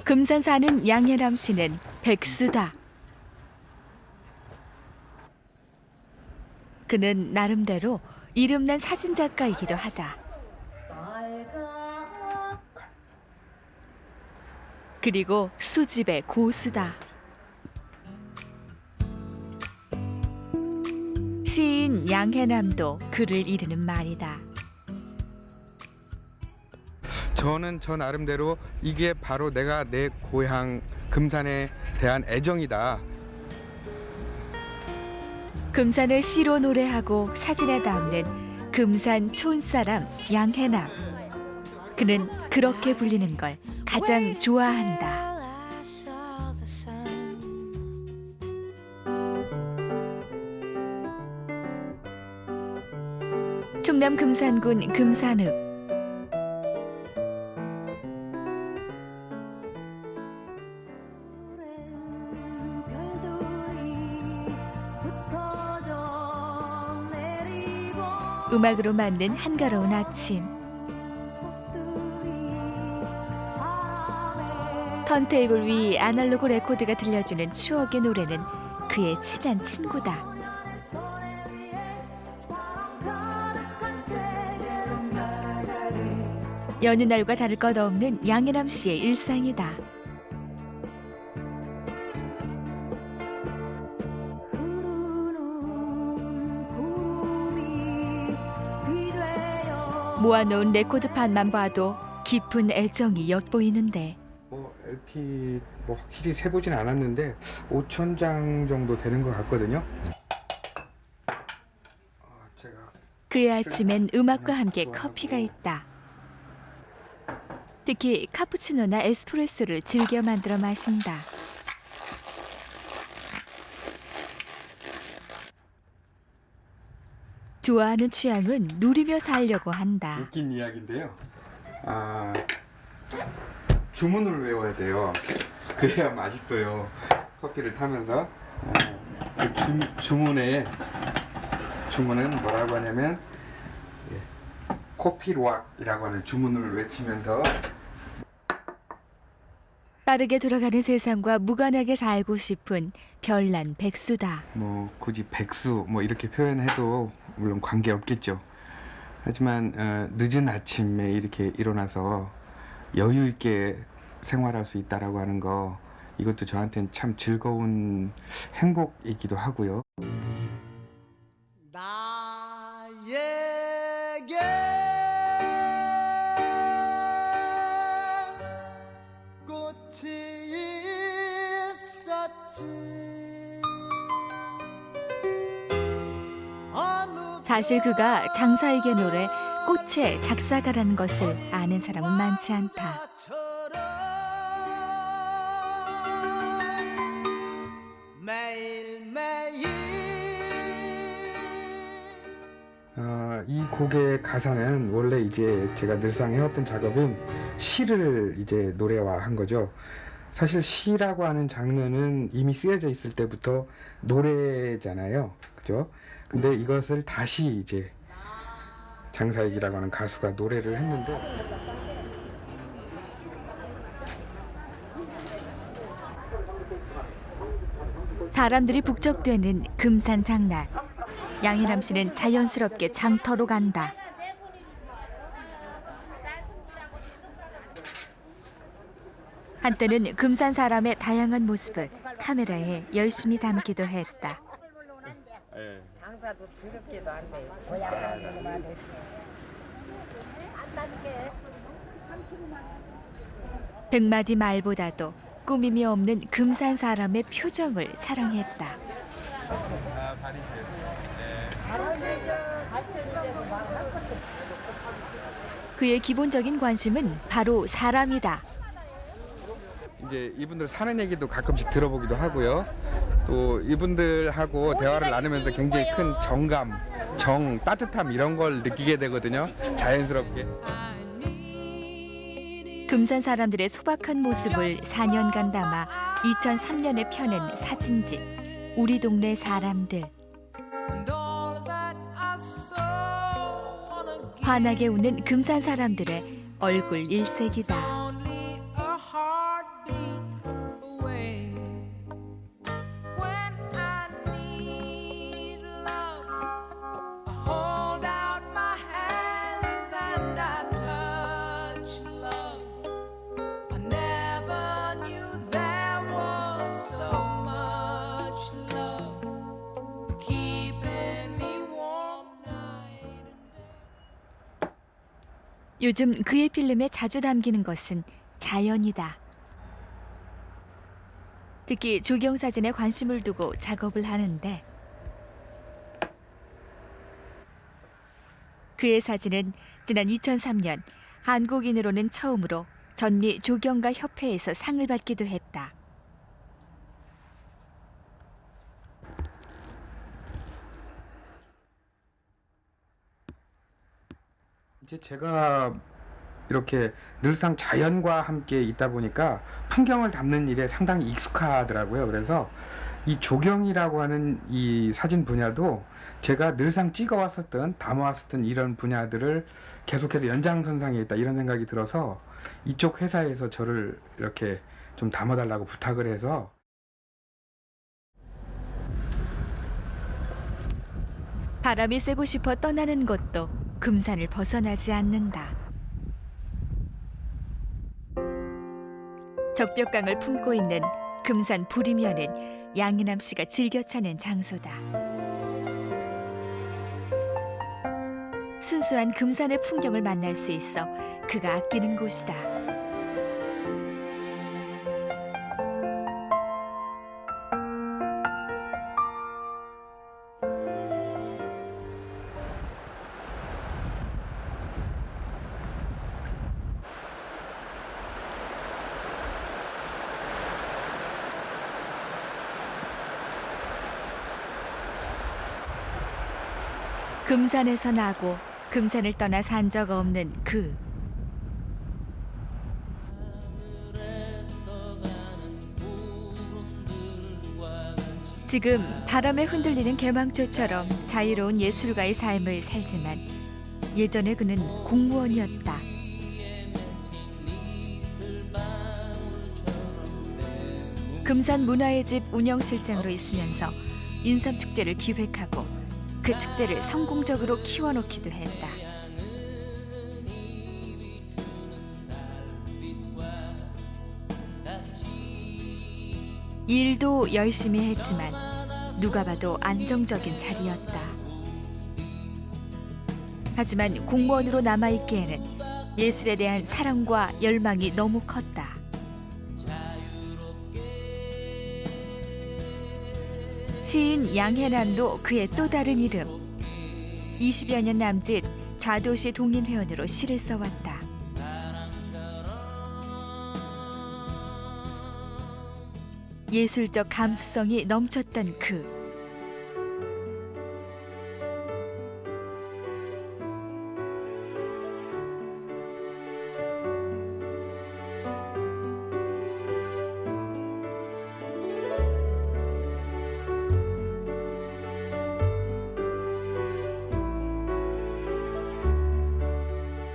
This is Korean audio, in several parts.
금산 사는 양혜람 씨는 백수다. 그는 나름대로 이름난 사진작가이기도 하다. 그리고 수집의 고수다. 시인 양혜남도 그를 이르는 말이다. 저는 저 나름대로 이게 바로 내가 내 고향 금산에 대한 애정이다. 금산을 시로 노래하고 사진에 담는 금산 촌사람 양혜남. 그는 그렇게 불리는 걸 가장 좋아한다. 충남 금산군 금산읍. 음악으로 만든 한가로운 아침. 턴테이블 위 아날로그 레코드가 들려주는 추억의 노래는 그의 친한 친구다. 여느 날과 다를 것 없는 양혜남 씨의 일상이다. 모아놓은 레코드판만 봐도 깊은 애정이 엿보이는데 LP 확실히 세보진 않았는데 5천 장 정도 되는 것 같거든요. 제가 그의 아침엔 음악과 함께 커피가 있다. 특히 카푸치노나 에스프레소를 즐겨 만들어 마신다. 좋아하는 취향은 누리며 살려고 한다. 웃긴 이야기인데요. 주문을 외워야 돼요. 그래야 맛있어요. 커피를 타면서 주문은 뭐라고 하냐면 코피로악이라고 하는 주문을 외치면서 빠르게 돌아가는 세상과 무관하게 살고 싶은 별난 백수다. 굳이 백수 이렇게 표현해도 물론 관계 없겠죠. 하지만 늦은 아침에 이렇게 일어나서 여유 있게 생활할 수 있다라고 하는 거, 이것도 저한테는 참 즐거운 행복이기도 하고요. 나에게 꽃이 있었지. 사실 그가 장사에게 노래 꽃의 작사가라는 것을 아는 사람은 많지 않다. 이 곡의 가사는 원래 이제 제가 늘상 해왔던 작업은 시를 이제 노래화한 거죠. 사실 시라고 하는 장르는 이미 쓰여져 있을 때부터 노래잖아요, 그죠? 근데 이것을 다시 이제 장사익이라고 하는 가수가 노래를 했는데, 사람들이 북적대는 금산 장날. 양혜남 씨는 자연스럽게 장터로 간다. 한때는 금산 사람의 다양한 모습을 카메라에 열심히 담기도 했다. 장사도 더럽게도 안 돼요. 진짜. 백마디 말보다도 꾸밈이 없는 금산 사람의 표정을 사랑했다. 그의 기본적인 관심은 바로 사람이다. 이제 이분들 사는 얘기도 가끔씩 들어보기도 하고요. 또 이분들하고 대화를 나누면서 굉장히 큰 정감, 따뜻함 이런 걸 느끼게 되거든요. 자연스럽게. 금산 사람들의 소박한 모습을 4년간 담아 2003년에 펴낸 사진집 우리 동네 사람들. 환하게 웃는 금산 사람들의 얼굴 일색이다. 요즘 그의 필름에 자주 담기는 것은 자연이다. 특히 조경 사진에 관심을 두고 작업을 하는데 그의 사진은 지난 2003년 한국인으로는 처음으로 전미 조경가 협회에서 상을 받기도 했다. 이제 제가 이렇게 늘상 자연과 함께 있다 보니까 풍경을 담는 일에 상당히 익숙하더라고요. 그래서 이 조경이라고 하는 이 사진 분야도 제가 늘상 찍어왔었던, 담아왔었던 이런 분야들을 계속해서 연장선상에 있다 이런 생각이 들어서 이쪽 회사에서 저를 이렇게 좀 담아달라고 부탁을 해서 바람이 쐬고 싶어 떠나는 것도 금산을 벗어나지 않는다. 적벽강을 품고 있는 금산 부리면은 양이남 씨가 즐겨 찾는 장소다. 순수한 금산의 풍경을 만날 수 있어 그가 아끼는 곳이다. 금산에서 나고 금산을 떠나 산 적 없는 그. 지금 바람에 흔들리는 개망초처럼 자유로운 예술가의 삶을 살지만 예전에 그는 공무원이었다. 금산 문화의 집 운영실장으로 있으면서 인삼축제를 기획하고 그 축제를 성공적으로 키워놓기도 했다. 일도 열심히 했지만 누가 봐도 안정적인 자리였다. 하지만 공무원으로 남아있기에는 예술에 대한 사랑과 열망이 너무 컸다. 시인 양혜남도 그의 또 다른 이름. 20여 년 남짓 좌도시 동인회원으로 시를 써왔다. 예술적 감수성이 넘쳤던 그.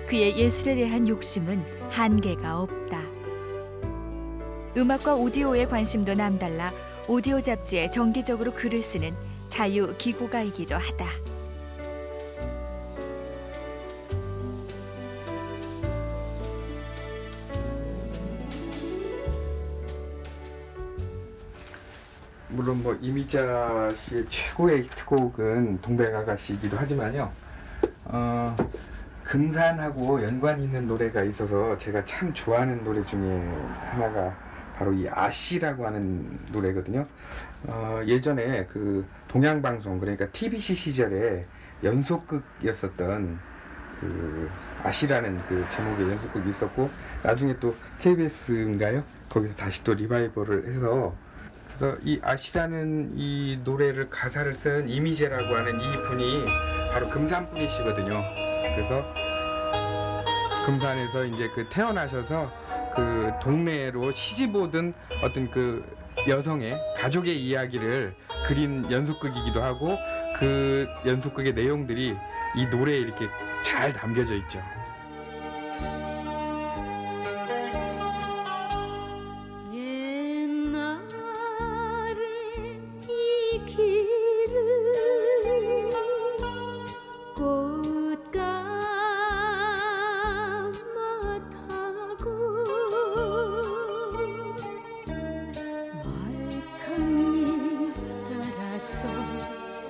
그의 예술에 대한 욕심은 한계가 없다. 음악과 오디오에 관심도 남달라 오디오 잡지에 정기적으로 글을 쓰는 자유 기고가이기도 하다. 물론 뭐 이미자 씨의 최고의 히트곡은 동백아가씨이기도 하지만요. 금산하고 연관이 있는 노래가 있어서 제가 참 좋아하는 노래 중에 하나가 바로 이 아씨라고 하는 노래거든요. 예전에 그 동양방송, 그러니까 TBC 시절에 연속극이었었던 그 아씨라는 그 제목의 연속극이 있었고, 나중에 또 KBS인가요? 거기서 다시 또 리바이벌을 해서, 그래서 이 아씨라는 이 노래를 가사를 쓴 이미재라고 하는 이 분이 바로 금산 분이시거든요. 그래서 금산에서 이제 그 태어나셔서 그 동네로 시집 오던 어떤 그 여성의 가족의 이야기를 그린 연속극이기도 하고, 그 연속극의 내용들이 이 노래에 이렇게 잘 담겨져 있죠.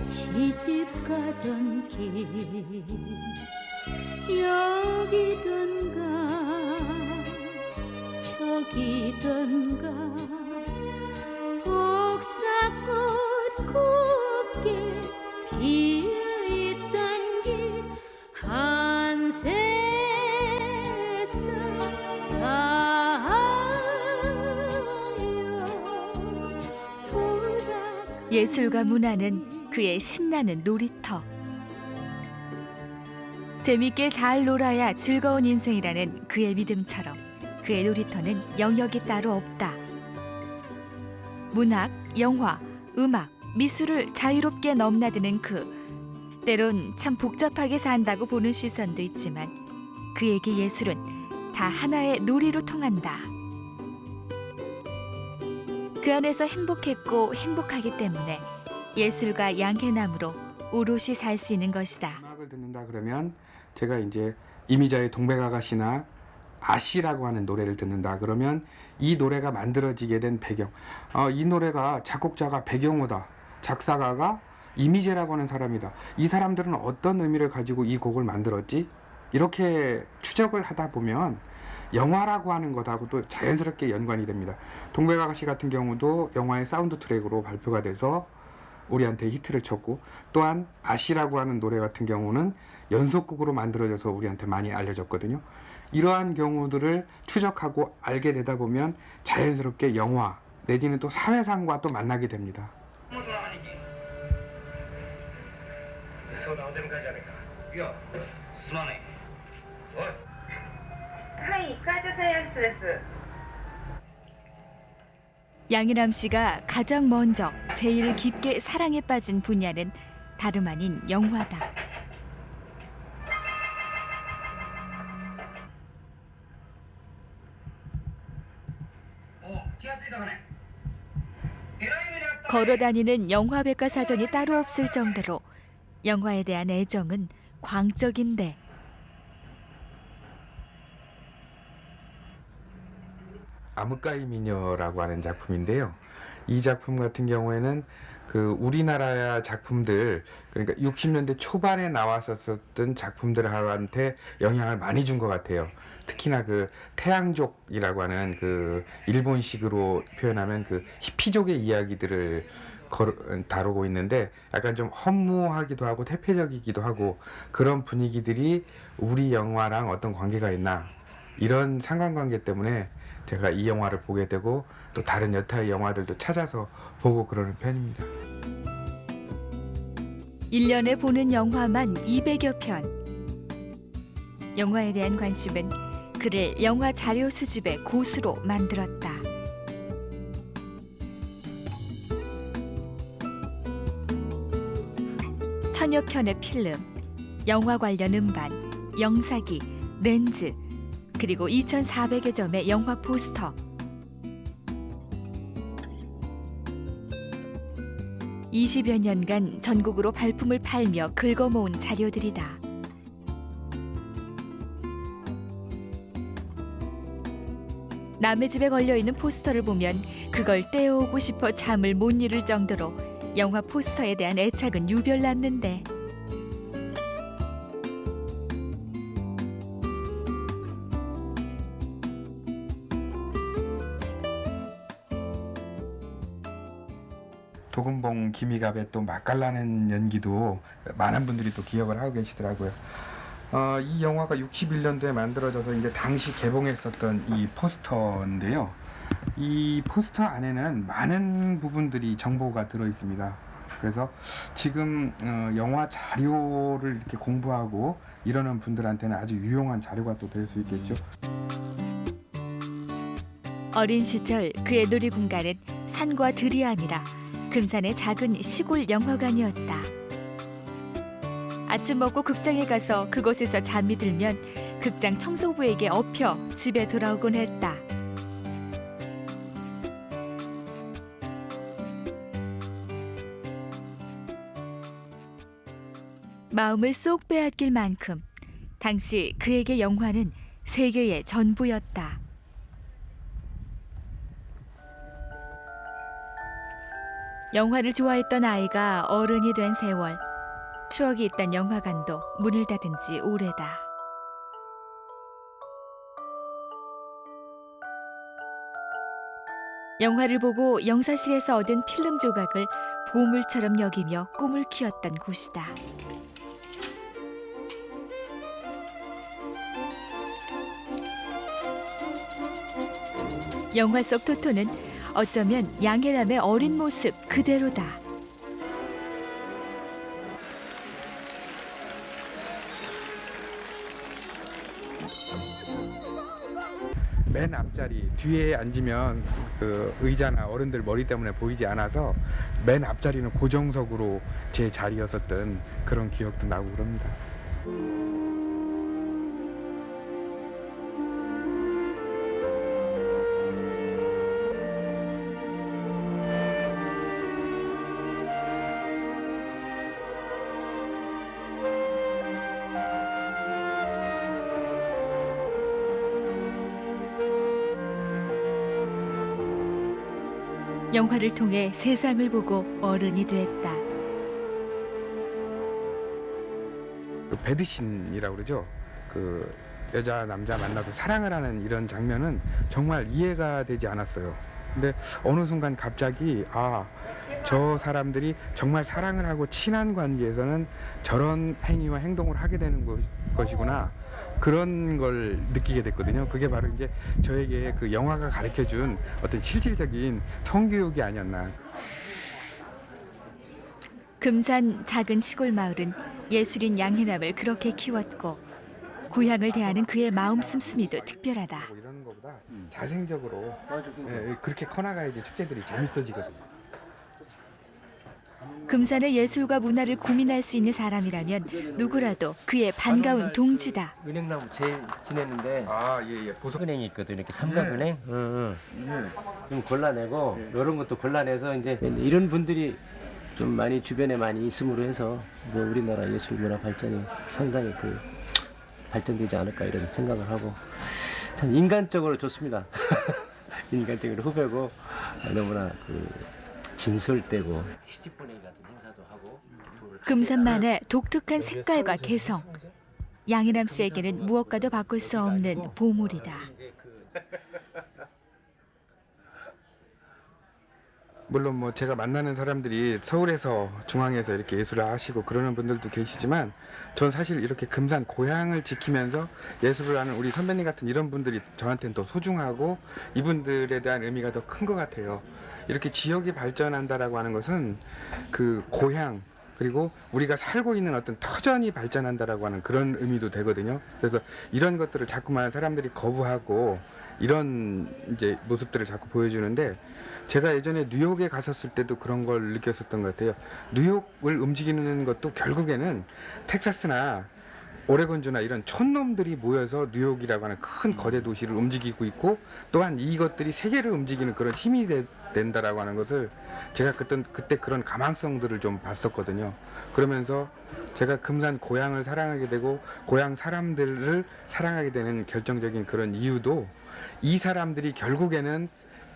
시집 가던 길 여기던가 저기던가 옥사꽃 곱게 피어있던 길 한세상 가요 돌아 예술과 문화는 그의 신나는 놀이터. 재밌게 잘 놀아야 즐거운 인생이라는 그의 믿음처럼 그의 놀이터는 영역이 따로 없다. 문학, 영화, 음악, 미술을 자유롭게 넘나드는 그. 때론 참 복잡하게 산다고 보는 시선도 있지만 그에게 예술은 다 하나의 놀이로 통한다. 그 안에서 행복했고 행복하기 때문에 예술과 양해남으로 오롯이 살 수 있는 것이다. 음악을 듣는다 그러면 제가 이제 이미자의 동백아가씨나 아씨라고 하는 노래를 듣는다 그러면 이 노래가 만들어지게 된 배경, 이 노래가 작곡자가 백영호다, 작사가가 이미재라고 하는 사람이다, 이 사람들은 어떤 의미를 가지고 이 곡을 만들었지? 이렇게 추적을 하다 보면 영화라고 하는 것하고 또 자연스럽게 연관이 됩니다. 동백아가씨 같은 경우도 영화의 사운드 트랙으로 발표가 돼서 우리한테 히트를 쳤고, 또한 아씨라고 하는 노래 같은 경우는 연속곡으로 만들어져서 우리한테 많이 알려졌거든요. 이러한 경우들을 추적하고 알게 되다 보면 자연스럽게 영화 내지는 또 사회상과 또 만나게 됩니다. 양희남 씨가 가장 먼저 제일 깊게 사랑에 빠진 분야는 다름 아닌 영화다. 걸어다니는 영화 백과사전이 따로 없을 정도로 영화에 대한 애정은 광적인데 암흑가이 미녀라고 하는 작품인데요. 이 작품 같은 경우에는 그 우리나라 작품들, 그러니까 60년대 초반에 나왔었던 작품들한테 영향을 많이 준 것 같아요. 특히나 그 태양족이라고 하는 그 일본식으로 표현하면 그 히피족의 이야기들을 다루고 있는데 약간 좀 허무하기도 하고 퇴폐적이기도 하고 그런 분위기들이 우리 영화랑 어떤 관계가 있나, 이런 상관관계 때문에 제가 이 영화를 보게 되고 또 다른 여타의 영화들도 찾아서 보고 그러는 편입니다. 1년에 보는 영화만 200여 편. 영화에 대한 관심은 그를 영화 자료 수집의 고수로 만들었다. 천여 편의 필름, 영화 관련 음반, 영사기, 렌즈, 그리고 2,400여 점의 영화 포스터. 20여 년간 전국으로 발품을 팔며 긁어모은 자료들이다. 남의 집에 걸려있는 포스터를 보면 그걸 떼어오고 싶어 잠을 못 이룰 정도로 영화 포스터에 대한 애착은 유별났는데 도금봉 기미갑의 또 맛깔나는 연기도 많은 분들이 또 기억을 하고 계시더라고요. 이 영화가 61년도에 만들어져서 이제 당시 개봉했었던 이 포스터인데요. 이 포스터 안에는 많은 부분들이 정보가 들어 있습니다. 그래서 지금 영화 자료를 이렇게 공부하고 이러는 분들한테는 아주 유용한 자료가 또 될 수 있겠죠. 어린 시절 그의 놀이 공간은 산과 들이 아니라 금산의 작은 시골 영화관이었다. 아침 먹고 극장에 가서 그곳에서 잠이 들면 극장 청소부에게 업혀 집에 돌아오곤 했다. 마음을 쏙 빼앗길 만큼 당시 그에게 영화는 세계의 전부였다. 영화를 좋아했던 아이가 어른이 된 세월, 추억이 있던 영화관도 문을 닫은 지 오래다. 영화를 보고 영사실에서 얻은 필름 조각을 보물처럼 여기며 꿈을 키웠던 곳이다. 영화 속 토토는 어쩌면 양해남의 어린 모습 그대로다. 맨 앞자리 뒤에 앉으면 그 의자나 어른들 머리 때문에 보이지 않아서 맨 앞자리는 고정석으로 제 자리였었던 그런 기억도 나고 그럽니다. 영화를 통해 세상을 보고 어른이 됐다. 그 배드신이라고 그러죠. 그 여자 남자 만나서 사랑을 하는 이런 장면은 정말 이해가 되지 않았어요. 근데 어느 순간 갑자기 저 사람들이 정말 사랑을 하고 친한 관계에서는 저런 행위와 행동을 하게 되는 것이구나. 그런 걸 느끼게 됐거든요. 그게 바로 이제 저에게 그 영화가 가르쳐준 어떤 실질적인 성교육이 아니었나. 금산 작은 시골 마을은 예술인 양해남을 그렇게 키웠고 고향을 대하는 그의 마음 씀씀이도 특별하다. 뭐 이러는 것보다 자생적으로 그렇게 커나가야지 축제들이 재밌어지거든요. 금산의 예술과 문화를 고민할 수 있는 사람이라면 누구라도 그의 반가운 동지다. 은행나무 제일 지냈는데 예. 보석 은행이 있거든. 이렇게 삼각은행. 좀 골라내고 이런 것도 골라내서 이제 이런 분들이 좀 많이 주변에 많이 있음으로 해서 뭐 우리나라 예술 문화 발전이 상당히 그 발전되지 않을까 이런 생각을 하고 참 인간적으로 좋습니다. 인간적으로 후배고 너무나 그 진솔되고 시집보내기 같은 행사도 하고 금산만의 독특한 색깔과 개성. 양해남 씨에게는 무엇과도 바꿀 수 없는 보물이다. 물론 뭐 제가 만나는 사람들이 서울에서 중앙에서 이렇게 예술을 하시고 그러는 분들도 계시지만 전 사실 이렇게 금산 고향을 지키면서 예술을 하는 우리 선배님 같은 이런 분들이 저한테는 더 소중하고 이분들에 대한 의미가 더 큰 것 같아요. 이렇게 지역이 발전한다라고 하는 것은 그 고향 그리고 우리가 살고 있는 어떤 터전이 발전한다라고 하는 그런 의미도 되거든요. 그래서 이런 것들을 자꾸만 사람들이 거부하고 이런 이제 모습들을 자꾸 보여주는데 제가 예전에 뉴욕에 갔었을 때도 그런 걸 느꼈었던 것 같아요. 뉴욕을 움직이는 것도 결국에는 텍사스나 오레곤주나 이런 촌놈들이 모여서 뉴욕이라고 하는 큰 거대 도시를 움직이고 있고 또한 이것들이 세계를 움직이는 그런 힘이 된다라고 하는 것을 제가 그때 그런 가망성들을 좀 봤었거든요. 그러면서 제가 금산 고향을 사랑하게 되고 고향 사람들을 사랑하게 되는 결정적인 그런 이유도 이 사람들이 결국에는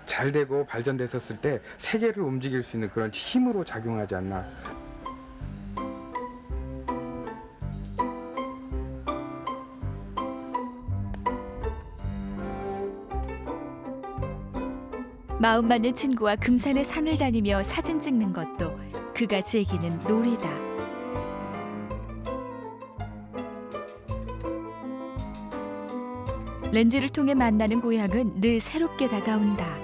잘 되고 발전됐었을 때 세계를 움직일 수 있는 그런 힘으로 작용하지 않나. 마음 맞는 친구와 금산의 산을 다니며 사진 찍는 것도 그가 즐기는 놀이다. 렌즈를 통해 만나는 고향은 늘 새롭게 다가온다.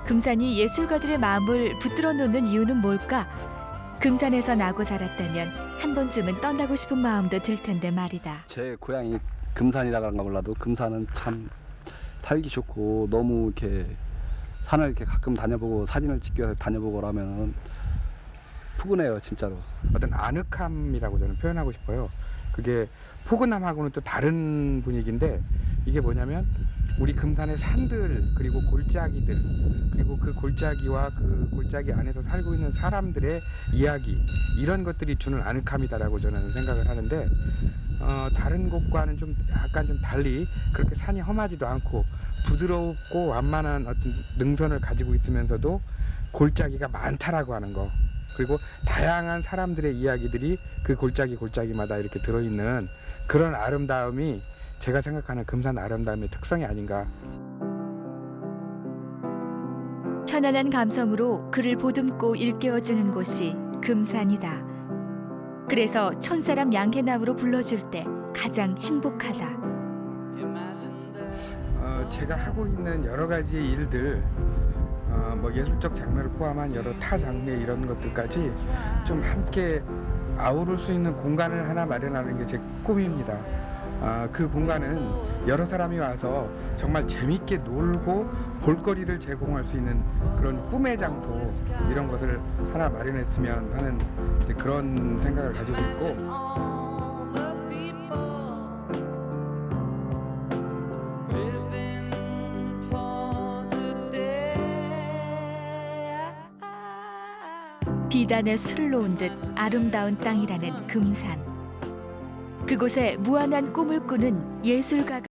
금산이 예술가들의 마음을 붙들어 놓는 이유는 뭘까? 금산에서 나고 자랐다면 한 번쯤은 떠나고 싶은 마음도 들 텐데 말이다. 제 고향이 금산이라는가 몰라도 금산은 참 살기 좋고 너무 이렇게 산을 이렇게 가끔 다녀보고 사진을 찍기 위해서 다녀보고 그러면 푸근해요, 진짜로. 어떤 아늑함이라고 저는 표현하고 싶어요. 그게 포근함하고는 또 다른 분위기인데 이게 뭐냐면 우리 금산의 산들 그리고 골짜기들 그리고 그 골짜기와 그 골짜기 안에서 살고 있는 사람들의 이야기 이런 것들이 주는 아늑함이다라고 저는 생각을 하는데 다른 곳과는 좀 약간 좀 달리 그렇게 산이 험하지도 않고 부드럽고 완만한 어떤 능선을 가지고 있으면서도 골짜기가 많다라고 하는 거, 그리고 다양한 사람들의 이야기들이 그 골짜기마다 이렇게 들어있는 그런 아름다움이 제가 생각하는 금산 아름다움의 특성이 아닌가. 편안한 감성으로 그를 보듬고 일깨워주는 곳이 금산이다. 그래서 촌사람 양해남으로 불러줄 때 가장 행복하다. 제가 하고 있는 여러 가지의 일들, 뭐 예술적 장르를 포함한 여러 타 장르의 이런 것들까지 좀 함께 아우를 수 있는 공간을 하나 마련하는 게 제 꿈입니다. 그 공간은 여러 사람이 와서 정말 재밌게 놀고 볼거리를 제공할 수 있는 그런 꿈의 장소, 이런 것을 하나 마련했으면 하는 이제 그런 생각을 가지고 있고, 비단에 술을 놓은 듯 아름다운 땅이라는 금산. 그곳에 무한한 꿈을 꾸는 예술가가